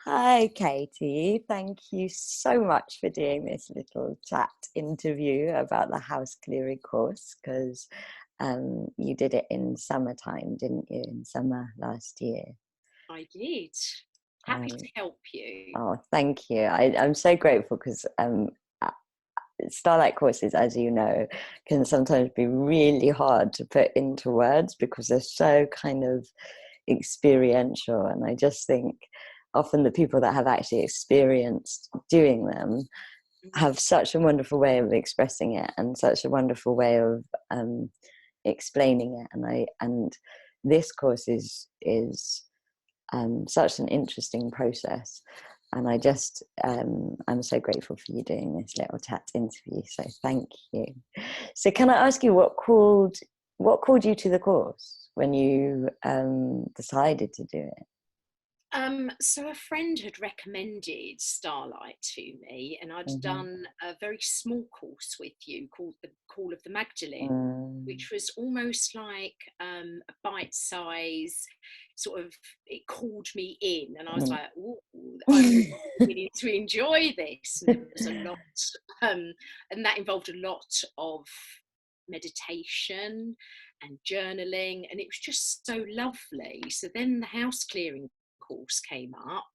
Hi, Katie. Thank you so much for doing this little chat interview about the house clearing course because you did it in summertime, didn't you? In summer last year. I did. Happy to Great. help you. Oh, thank you. I'm so grateful because Starlight courses, as you know, can sometimes be really hard to put into words because they're so kind of experiential. And I just think often the people that have actually experienced doing them have such a wonderful way of expressing it and such a wonderful way of explaining it. And this course is such an interesting process. And I'm so grateful for you doing this little chat interview. So thank you. So can I ask you what called you to the course when you decided to do it? So a friend had recommended Starlight to me, and I'd Mm-hmm. done a very small course with you called the Call of the Magdalene, Mm, which was almost like a bite-size sort of. It called me in, and I was mm. like, "Oh, I'm really beginning to enjoy this." And there was a lot, and that involved a lot of meditation and journaling, and it was just so lovely. So then the house clearing course came up,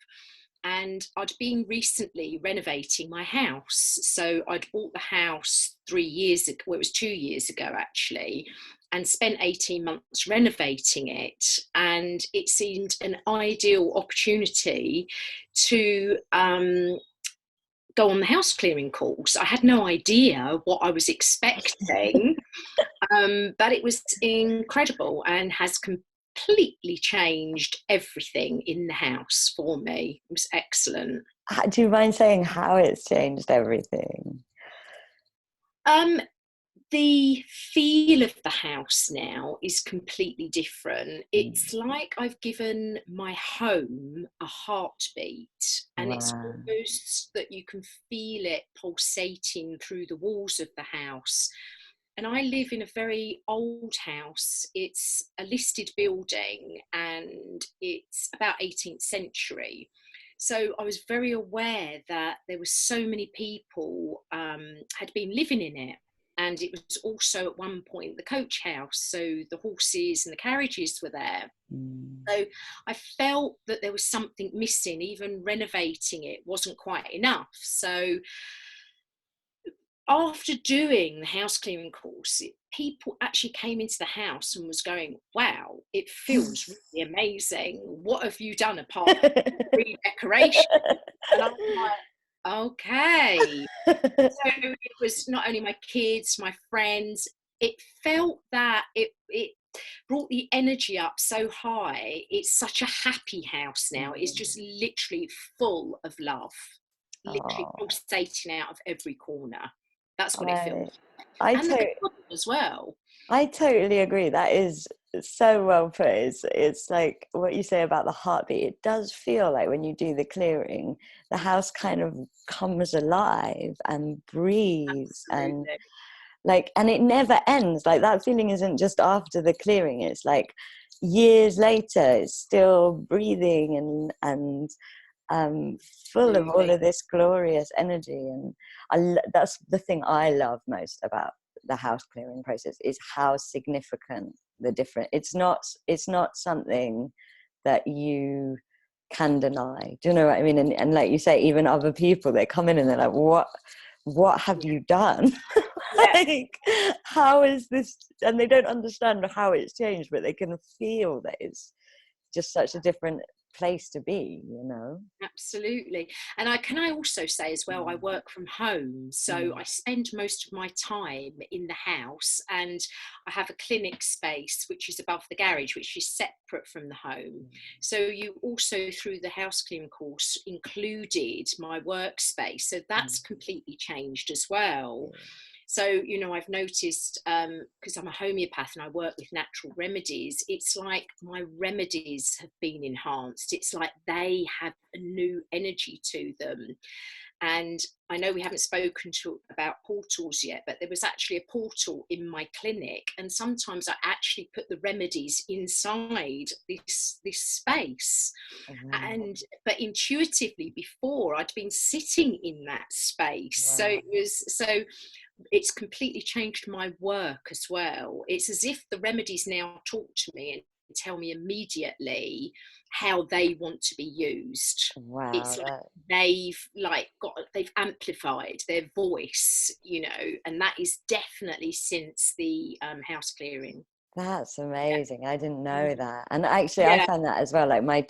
and I'd been recently renovating my house. So I'd bought the house 3 years ago, well, it was 2 years ago actually, and spent 18 months renovating it. And it seemed an ideal opportunity to go on the house clearing course. I had no idea what I was expecting, but it was incredible and has completely changed everything in the house for me. It was excellent. Do you mind saying how it's changed everything? Um, the feel of the house now is completely different. Mm. It's like I've given my home a heartbeat, and it's Wow. almost that you can feel it pulsating through the walls of the house. And I live in a very old house. It's a listed building and it's about 18th century. So I was very aware that there were so many people had been living in it. And it was also at one point the coach house. So the horses and the carriages were there. Mm. So I felt that there was something missing. Even renovating it wasn't quite enough. So after doing the house clearing course, people actually came into the house and was going, "Wow, it feels really amazing. What have you done apart from redecoration?" And I'm like, "Okay." So it was not only my kids, my friends. It felt that it brought the energy up so high. It's such a happy house now. It's just literally full of love, literally Oh, pulsating out of every corner. That's what it I feels like. I And the to- garden as well. I totally agree. That is so well put. It's like what you say about the heartbeat. It does feel like when you do the clearing, the house kind of comes alive and breathes and Absolutely. like, and it never ends. Like that feeling isn't just after the clearing. It's like years later, it's still breathing and um, full of all Absolutely. of this glorious energy. And that's the thing I love most about the house clearing process is how significant the different. It's not something that you can deny. Do you know what I mean? And like you say, even other people, they come in and they're like, what have you done? Yeah. Like, how is this? And they don't understand how it's changed, but they can feel that it's just such a different place to be, you know? Absolutely. And I also say as well, I Mm, work from home. So mm, I spend most of my time in the house, and I have a clinic space which is above the garage, which is separate from the home. So you also, through the house cleaning course, included my workspace. So mm, that's completely changed as well. mm. So, I've noticed, because I'm a homeopath and I work with natural remedies, it's like my remedies have been enhanced. It's like they have a new energy to them. And I know we haven't spoken about portals yet, but there was actually a portal in my clinic, and sometimes I actually put the remedies inside this space. Wow. And but intuitively before, I'd been sitting in that space, so Wow. it's completely changed my work as well. It's as if the remedies now talk to me and tell me immediately how they want to be used. Wow. It's they've amplified their voice, and that is definitely since the house clearing. That's Yeah. amazing. I didn't know Mm. that. And actually, I Yeah, find that as well. Like my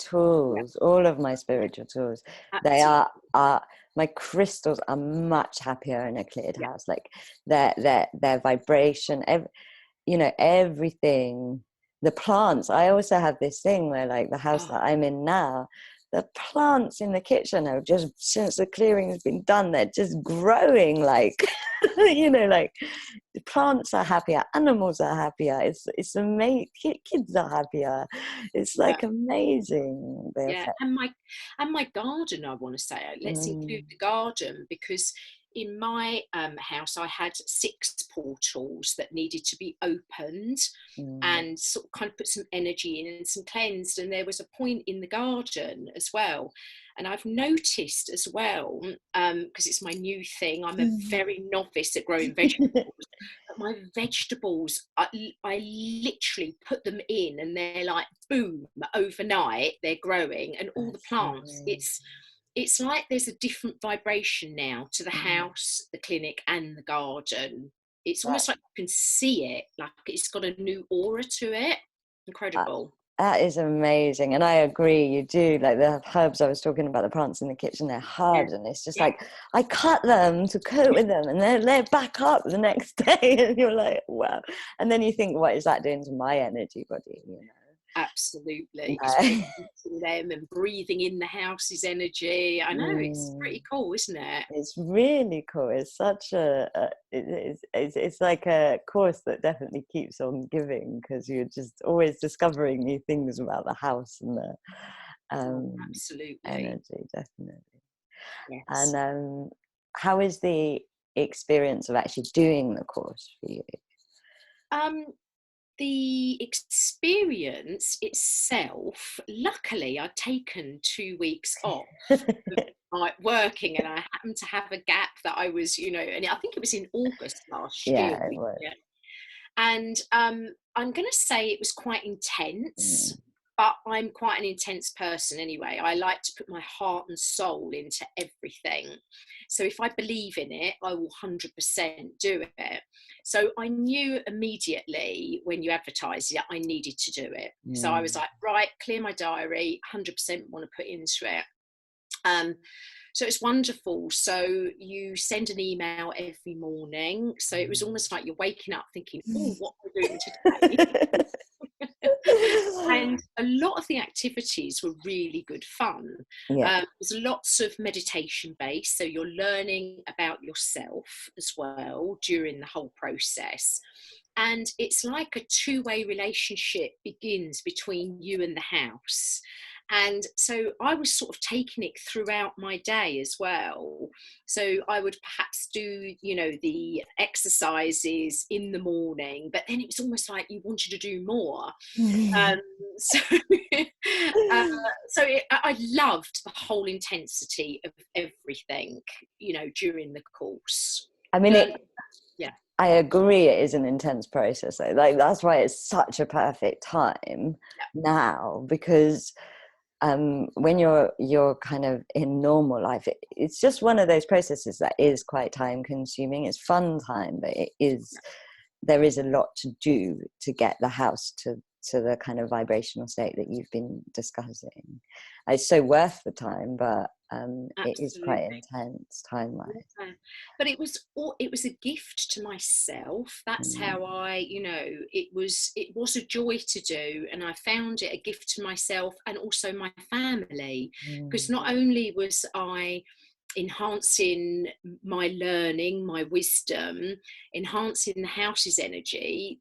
yeah, tools, all of my spiritual tools, they absolutely. are my crystals are much happier in a cleared Yeah. house. Like their vibration, everything. The plants. I also have this thing where, like, the house Oh, that I'm in now, the plants in the kitchen have just, since the clearing has been done, they're just growing like like the plants are happier, animals are happier, it's amazing, kids are happier, it's yeah. like amazing the Yeah, effect. and my garden, I want to say, let's include Mm, the garden, because in my house I had 6 portals that needed to be opened mm, and sort of kind of put some energy in and some cleansed. And there was a point in the garden as well. And I've noticed as well, because it's my new thing, I'm a mm. very novice at growing vegetables. But my vegetables, I literally put them in and they're like, boom, overnight, they're growing. And all the That's so plants, it's like there's a different vibration now to the mm, house, the clinic, and the garden. It's that, almost like you can see it, like it's got a new aura to it. uh, Incredible. that is amazing, and I agree. You do, like the herbs I was talking about, the plants in the kitchen. They're Yeah, herbs, and it's just yeah, like I cut them to coat with them, and they're back up the next day, and you're like, wow. And then you think, what is that doing to my energy body? absolutely. Because we're No. eating them and breathing in the house's energy. I know, it's Mm. pretty cool, isn't it? It's really cool. It's such it's like a course that definitely keeps on giving, because you're just always discovering new things about the house and the Oh, um, absolutely. energy, definitely. And Yes. how is the experience of actually doing the course for you? Um, the experience itself, luckily, I'd taken 2 weeks off of like working, and I happened to have a gap that I was, and I think it was in August last year. Yeah, it was. Yeah. And I'm going to say it was quite intense, Mm, but I'm quite an intense person anyway. I like to put my heart and soul into everything. So if I believe in it, I will 100% do it. So I knew immediately when you advertised it, I needed to do it. So I was mm, like, right, clear my diary, 100% want to put into it. Um, so it's wonderful. So you send an email every morning. So it was almost like you're waking up thinking, oh, what am I doing today? And a lot of the activities were really good fun. yeah. There's lots of meditation based, so you're learning about yourself as well during the whole process. And it's like a two-way relationship begins between you and the house. And so I was sort of taking it throughout my day as well. So I would perhaps do, the exercises in the morning, but then it was almost like you wanted to do more. Um, so uh, I loved the whole intensity of everything, during the course. I mean, Learn, yeah, I agree it is an intense process though. Like that's why it's such a perfect time now, because when you're kind of in normal life, it's just one of those processes that is quite time consuming. It's fun time, but there is a lot to do to get the house to the kind of vibrational state that you've been discussing. It's so worth the time, but it is quite absolutely. intense time wise. Yeah. But it was a gift to myself. That's how Mm, it was a joy to do, and I found it a gift to myself and also my family, because mm, not only was I enhancing my learning, my wisdom, enhancing the house's energy,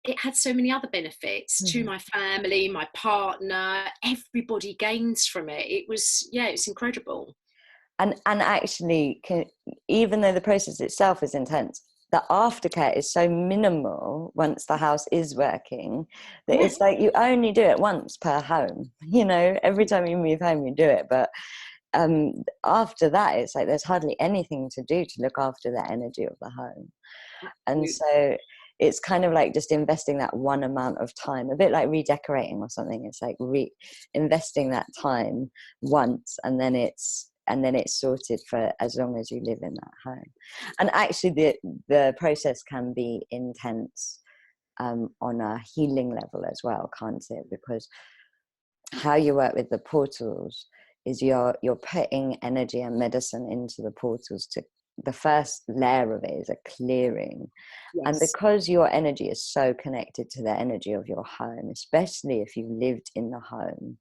it had so many other benefits to mm. my family, my partner. Everybody gains from it. It was, yeah, it's incredible. and actually even though the process itself is intense, the aftercare is so minimal once the house is working that Yeah, it's like you only do it once per home. Every time you move home you do it, but after that it's like there's hardly anything to do to look after the energy of the home. And absolutely. so it's kind of like just investing that one amount of time, a bit like redecorating or something. It's like investing that time once, and then it's sorted for as long as you live in that home. And actually the process can be intense on a healing level as well, can't it? Because how you work with the portals is you're putting energy and medicine into the portals. To the first layer of it is a clearing, and Yes. because your energy is so connected to the energy of your home, especially if you lived in the home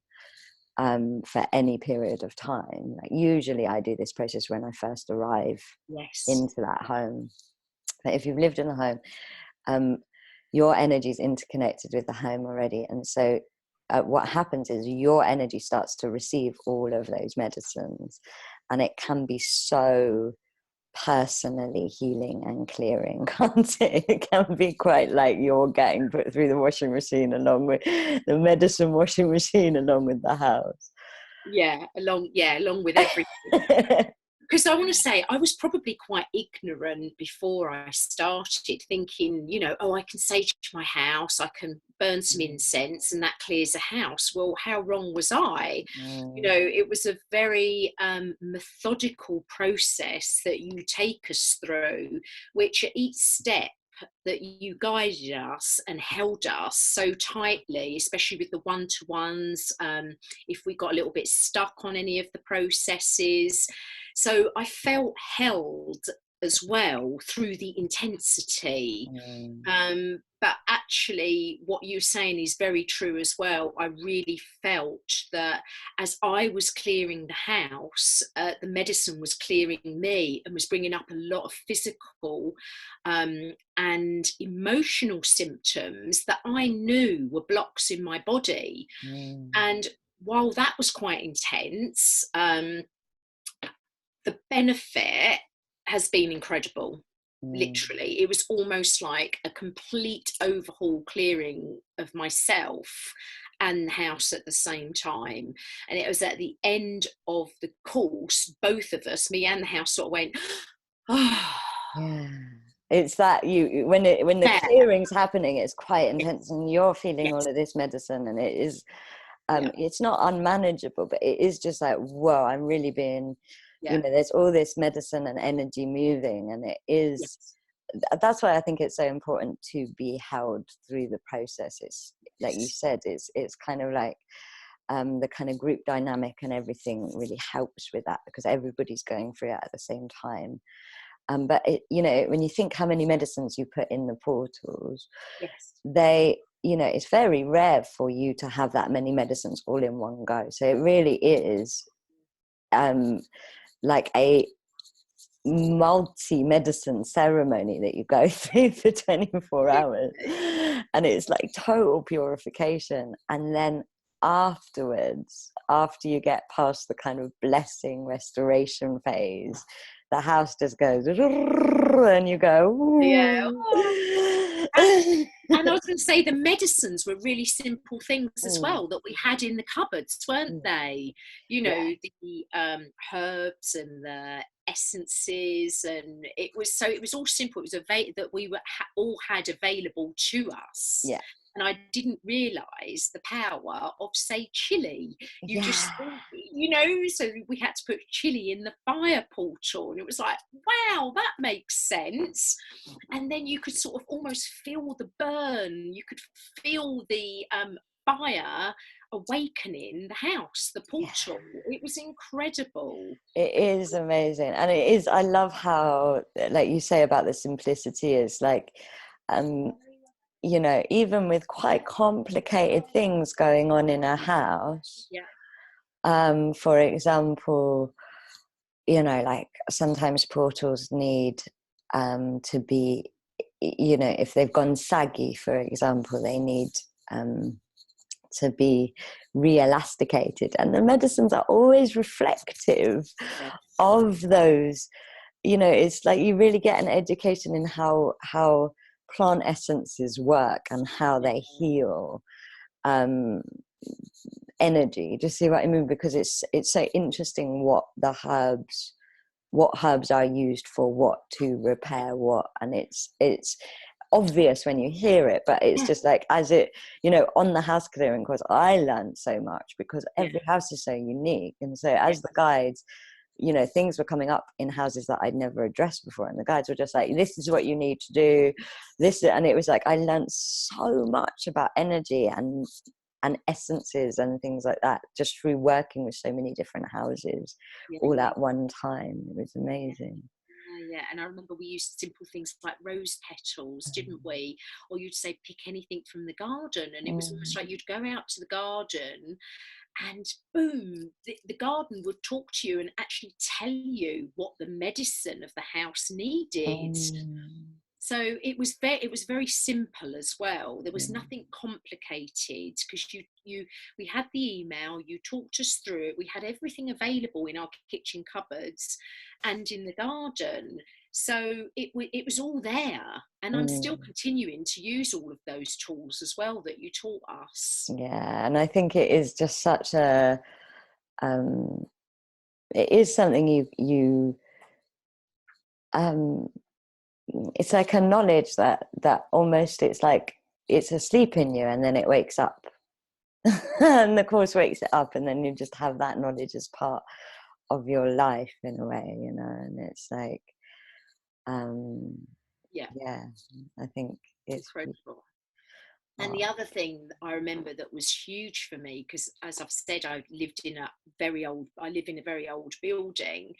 for any period of time. Like usually I do this process when I first arrive Yes. into that home, but if you've lived in the home, um, your energy is interconnected with the home already, and so what happens is your energy starts to receive all of those medicines, and it can be so personally healing and clearing, can't it? It can be quite like you're getting put through the washing machine along with the medicine washing machine along with the house. Along with everything. Because I want to say, I was probably quite ignorant before I started, thinking, oh, I can sage my house, I can burn some incense, and that clears a house. Well, how wrong was I? It was a very methodical process that you take us through, which at each step that you guided us and held us so tightly, especially with the one-to-ones, if we got a little bit stuck on any of the processes. So I felt held as well through the intensity. But actually, what you're saying is very true as well. I really felt that as I was clearing the house, the medicine was clearing me and was bringing up a lot of physical and emotional symptoms that I knew were blocks in my body. And while that was quite intense, the benefit has been incredible. Literally, it was almost like a complete overhaul, clearing of myself and the house at the same time. And it was at the end of the course, both of us, me and the house, sort of went, oh. Yeah, it's that when the Yeah, clearing's happening, it's quite yes, intense, and you're feeling all yes, of this medicine, and it is yeah, it's not unmanageable, but it is just like, whoa, I'm really being, yeah, there's all this medicine and energy moving, and it is. yes, That's why I think it's so important to be held through the process. It's like you yes, said, it's kind of like the kind of group dynamic and everything really helps with that, because everybody's going through it at the same time. But when you think how many medicines you put in the portals, yes, it's very rare for you to have that many medicines all in one go. So it really is like a multi-medicine ceremony that you go through for 24 hours, and it's like total purification. And then afterwards, after you get past the kind of blessing restoration phase, the house just goes and you go, yeah. Oh. And, ooh. and I was going to say the medicines were really simple things as well that we had in the cupboards, weren't they? Yeah, The herbs and the essences, and it was all simple. It was that we were all had available to us. yeah, And I didn't realise the power of, say, chili. You yeah, just think, so we had to put chili in the fire portal, and it was like, wow, that makes sense. And then you could sort of almost feel the burn. You could feel the fire awakening the house, the yeah. portal. It was incredible. It is amazing, and it is. I love how, like you say about the simplicity, is like, um, even with quite complicated things going on in a house. Yeah, For example, like sometimes portals need to be, if they've gone saggy, for example, they need to be re-elasticated, and the medicines are always reflective Yeah. of those. It's like you really get an education in how plant essences work and how they heal um energy. Do you see what I mean? Because it's so interesting what herbs are used for what, to repair what, and it's obvious when you hear it, but it's just like, as it, on the house clearing course, I learned so much because every house is so unique. And so as the guides, things were coming up in houses that I'd never addressed before, and the guides were just like, this is what you need to do, and it was like I learned so much about energy and essences and things like that just through working with so many different houses all at one time. It was amazing. Yeah, and I remember we used simple things like rose petals, didn't we? Or you'd say pick anything from the garden, and it was almost like you'd go out to the garden, and boom, the garden would talk to you and actually tell you what the medicine of the house needed. So it was very simple as well. There was nothing complicated, because we had the email, you talked us through it, we had everything available in our kitchen cupboards and in the garden. So it was all there, and I'm still continuing to use all of those tools as well that you taught us. Yeah, and I think it is just such a it is something you it's like a knowledge that almost, it's like it's asleep in you and then it wakes up. And the course wakes it up, and then you just have that knowledge as part of your life in a way, and it's like Yeah, yeah, I think it's incredible. And the other thing that I remember that was huge for me, because as I've said, I live in a very old building.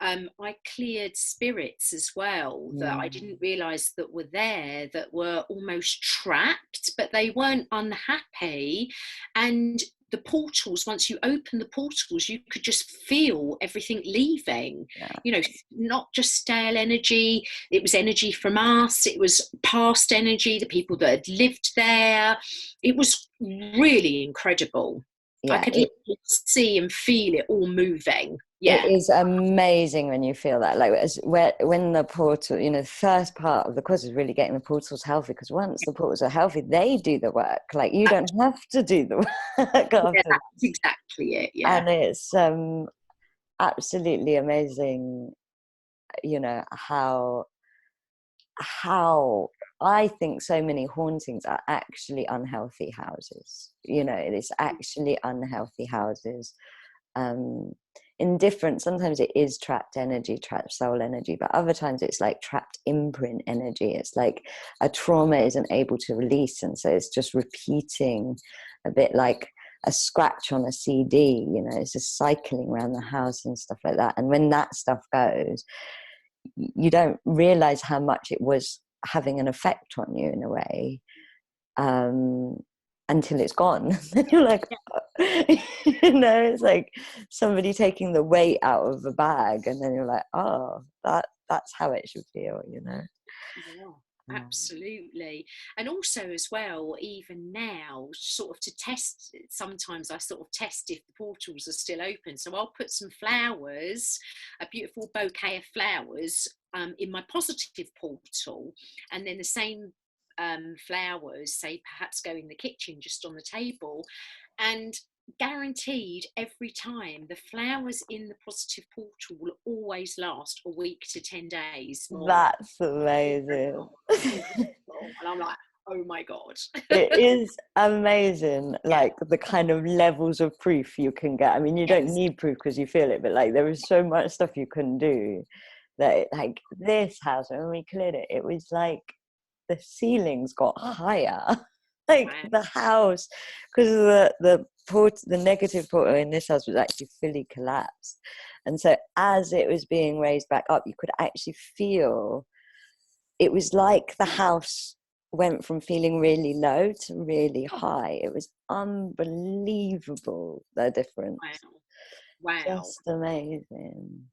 I cleared spirits as well that I didn't realise that were there, that were almost trapped, but they weren't unhappy. And the portals, once you open the portals, you could just feel everything leaving. Not just stale energy, it was energy from us, it was past energy, the people that had lived there. It was really incredible. I could literally see and feel it all moving. It Yeah. is amazing when you feel that, like when the portal, the first part of the course is really getting the portals healthy, because once the portals are healthy, they do the work. Like, you don't have to do the work Yeah, after. that's exactly it. Yeah. And it's absolutely amazing, how I think so many hauntings are actually unhealthy houses. It is actually unhealthy houses. In different, sometimes it is trapped energy, trapped soul energy, but other times it's like trapped imprint energy. It's like a trauma isn't able to release, and so it's just repeating, a bit like a scratch on a CD. It's just cycling around the house and stuff like that. And when that stuff goes, you don't realize how much it was having an effect on you in a way, until it's gone. Then you're like, it's like somebody taking the weight out of a bag, and then you're like, oh, that's how it should feel. Yeah, absolutely. And also as well, even now, sort of to test, sometimes I sort of test if the portals are still open. So I'll put some flowers, a beautiful bouquet of flowers, in my positive portal, and then the same flowers, say perhaps go in the kitchen just on the table, and guaranteed every time the flowers in the positive portal will always last a week to 10 days more. That's amazing. And I'm like, oh my god. It is amazing, Yeah. like the kind of levels of proof you can get. I mean, you don't Yes. need proof because you feel it, but like there is so much stuff you can do that, like this house, when we cleared it, it was like the ceilings got higher. Like Wow. the house, because the negative portal in this house was actually fully collapsed, and so as it was being raised back up, you could actually feel, it was like the house went from feeling really low to really high. It was unbelievable, the difference. Wow. Wow. Just amazing.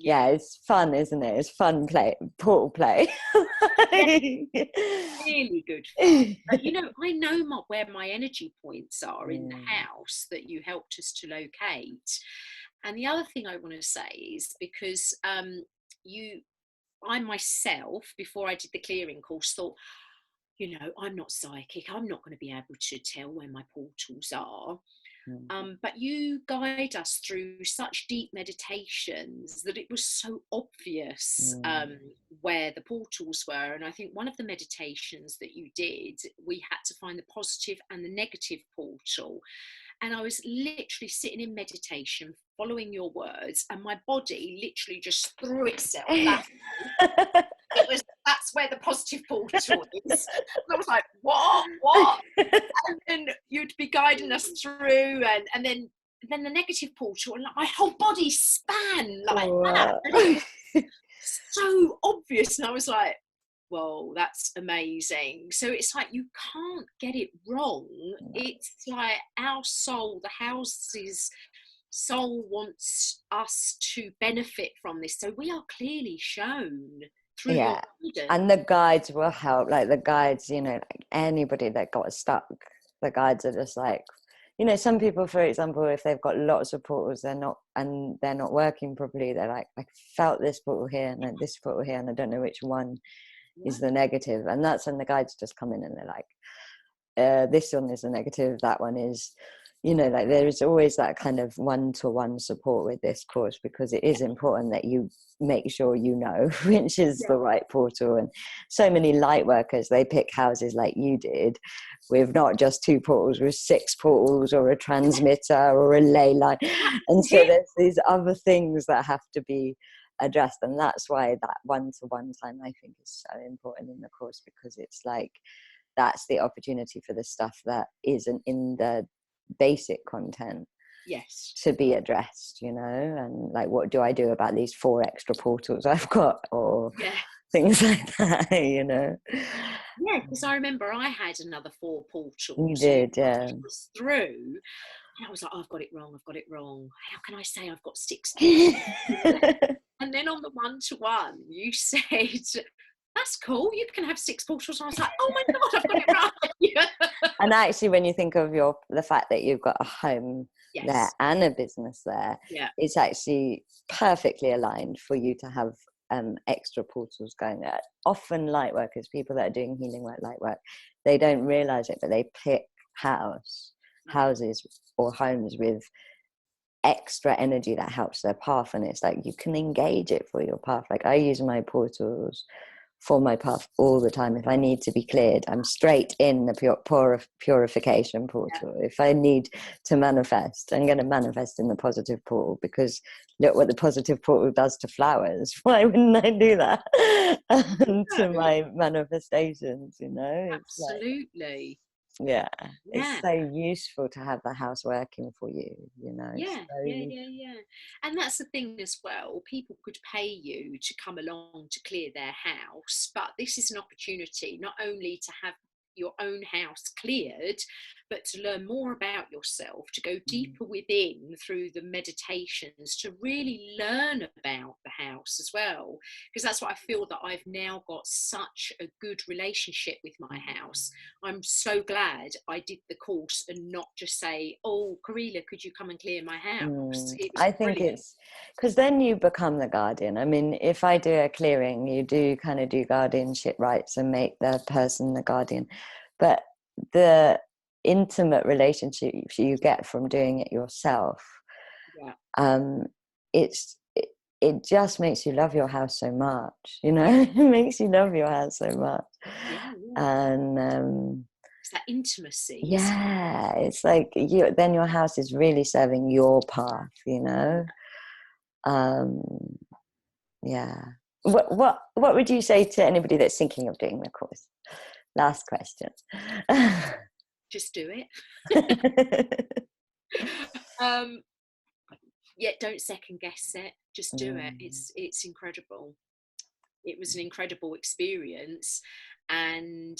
Yeah, it's fun, isn't it? It's fun play, portal play. Yeah, really good fun. But I know where my energy points are in the Mm, house that you helped us to locate. And the other thing I want to say is because you, I myself, before I did the clearing course, thought, I'm not psychic. I'm not going to be able to tell where my portals are. mm, But you guide us through such deep meditations that it was so obvious mm. where the portals were. And I think one of the meditations that you did, we had to find the positive and the negative portal. And I was literally sitting in meditation, following your words, and my body literally just threw itself that way. That's where the positive portal is. And I was like, what? And you'd be guiding us through, and then the negative portal, and like my whole body span like that. Wow. And it was so obvious. And I was like, whoa, that's amazing. So it's like you can't get it wrong. It's like our soul, the house's soul wants us to benefit from this. So we are clearly shown through your Yeah, guidance. and the guides will help. Like the guides, like anybody that got stuck, the guides are just like, some people, for example, if they've got lots of portals, they're not working properly. They're like, I felt this portal here and then this portal here, and I don't know which one Yeah. is the negative. And that's when the guides just come in and they're like, this one is a negative, that one is, like there is always that kind of one-to-one support with this course, because it is important that you make sure which is the right portal. And so many light workers, they pick houses like you did, with not just 2 portals, with 6 portals or a transmitter or a ley line. And so there's these other things that have to be addressed, and that's why that one-to-one time I think is so important in the course, because it's like that's the opportunity for the stuff that isn't in the basic content to be addressed, and like, what do I do about these 4 extra portals I've got, or things like that. Yeah, because I remember I had another 4 You portals, did, yeah. was through, and I was like, oh, I've got it wrong. How can I say I've got 6 portals? And then on the one-to-one, you said, that's cool, you can have 6 portals. And I was like, oh my God, I've got it right. And actually, when you think of the fact that you've got a home there and a business there, it's actually perfectly aligned for you to have extra portals going there. Often light workers, people that are doing healing work, light work, they don't realize it, but they pick houses or homes with extra energy that helps their path, and it's like you can engage it for your path. Like I use my portals for my path all the time. If I need to be cleared, I'm straight in the purification portal. If I need to manifest, I'm going to manifest in the positive portal, because look what the positive portal does to flowers. Why wouldn't I do that to my manifestations? It's Absolutely. it's so useful to have the house working for you. And that's the thing as well. People could pay you to come along to clear their house, but this is an opportunity not only to have your own house cleared, but to learn more about yourself, to go deeper within through the meditations, to really learn about the house as well. Because that's what I feel, that I've now got such a good relationship with my house. I'm so glad I did the course and not just say, oh, Karila, could you come and clear my house? I think it's because then you become the guardian. I mean, if I do a clearing, you do kind of do guardianship rights and make the person the guardian, but the intimate relationship you get from doing it yourself, it just makes you love your house so much. It makes you love your house so much. And it's that intimacy. It's like then your house is really serving your path. What would you say to anybody that's thinking of doing the course? Last question. Just do it. Don't second guess it. Just do it. It's incredible. It was an incredible experience, and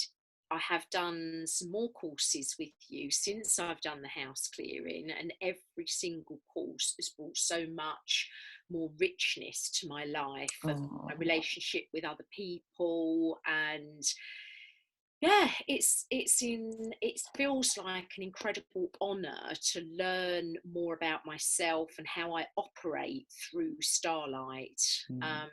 I have done some more courses with you since I've done the house clearing, and every single course has brought so much more richness to my life and my Oh, relationship with other people. And yeah, it feels like an incredible honor to learn more about myself and how I operate through Starlight. mm.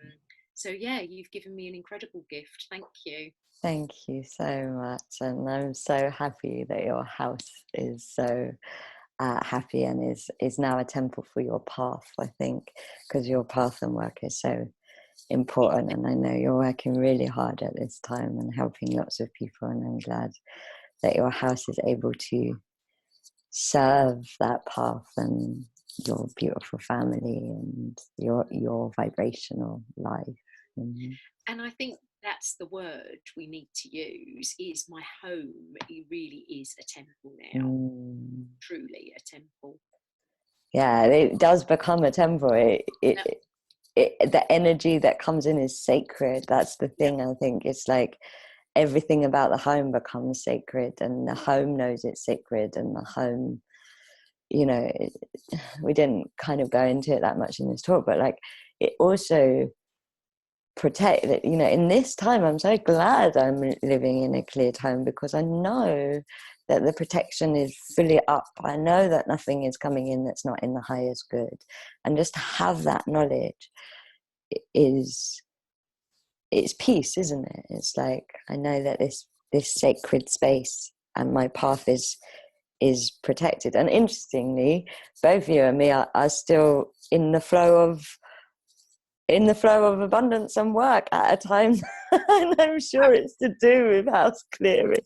So yeah, you've given me an incredible gift. Thank you. Thank you so much. And I'm so happy that your house is so happy and is now a temple for your path, I think, because your path and work is so important. And I know you're working really hard at this time and helping lots of people. And I'm glad that your house is able to serve that path and your beautiful family and your vibrational life. Mm-hmm. And I think that's the word we need to use, is my home. It really is a temple now, Mm. truly a temple. Yeah, it does become a temple. Yeah, The energy that comes in is sacred. That's the yeah, thing. I think it's like everything about the home becomes sacred, and the home knows it's sacred, and the home, you know, we didn't kind of go into it that much in this talk, but like it also protect it. You know, in this time, I'm so glad I'm living in a cleared home, because I know that the protection is fully up. I know that nothing is coming in that's not in the highest good, and just to have that knowledge is, it's peace, isn't it? It's like I know that this sacred space and my path is protected. And interestingly, both you and me are still in the flow of abundance and work at a time. And I'm sure it's to do with house clearing.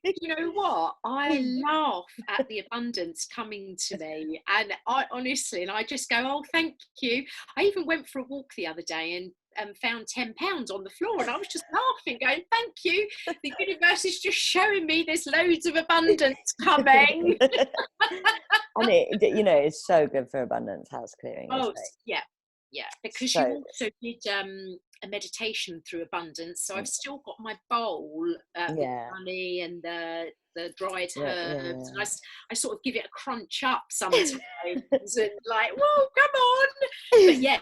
you know what? I laugh at the abundance coming to me, and I honestly, and I just go, "Oh, thank you." I even went for a walk the other day and found £10 on the floor, and I was just laughing, going, "Thank you. The universe is just showing me there's loads of abundance coming." And it's so good for abundance house clearing. It's Oh, like yeah, yeah. Because you so, also did a meditation through abundance, so I've mm, still got my bowl with yeah, honey and the dried yeah, herbs, and yeah. I sort of give it a crunch up sometimes, and like, whoa, come on! But yeah,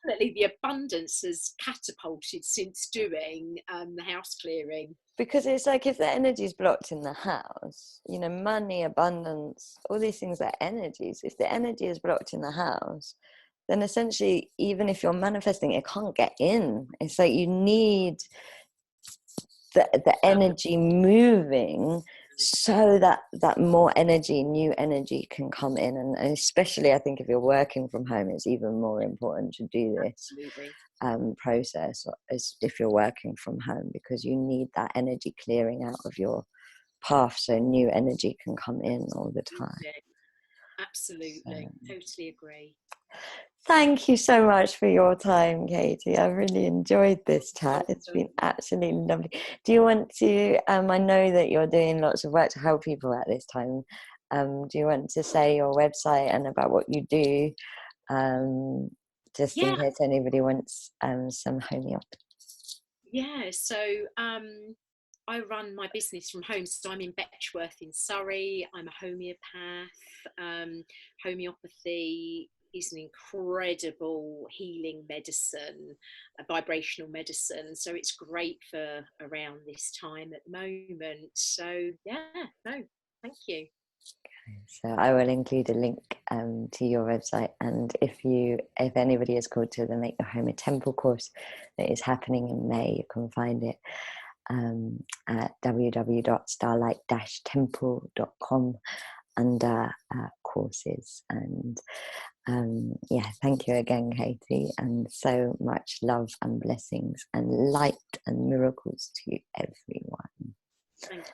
definitely the abundance has catapulted since doing the house clearing. Because it's like if the energy is blocked in the house, money, abundance, all these things are energies. If the energy is blocked in the house, then essentially, even if you're manifesting, it can't get in. It's like you need the energy moving so that more energy, new energy can come in. And especially, I think if you're working from home, it's even more important to do this Absolutely. process as if you're working from home, because you need that energy clearing out of your path so new energy can come in all the time. Absolutely. So, Totally agree. thank you so much for your time, Katie. I really enjoyed this chat. It's been Welcome. absolutely lovely. Do you want to, I know that you're doing lots of work to help people at this time. Do you want to say your website and about what you do, just in Yeah, case anybody wants some homeopathy? yeah. So I run my business from home. So I'm in Betchworth in Surrey. I'm a homeopath. Homeopathy is an incredible healing medicine, a vibrational medicine. So it's great for around this time at the moment. So yeah, no, thank you. So I will include a link to your website, and if anybody is called to the Make Your Home a Temple course that is happening in May, you can find it at www.starlight-temple.com under courses. And thank you again, Katie, and so much love and blessings and light and miracles to everyone. Thank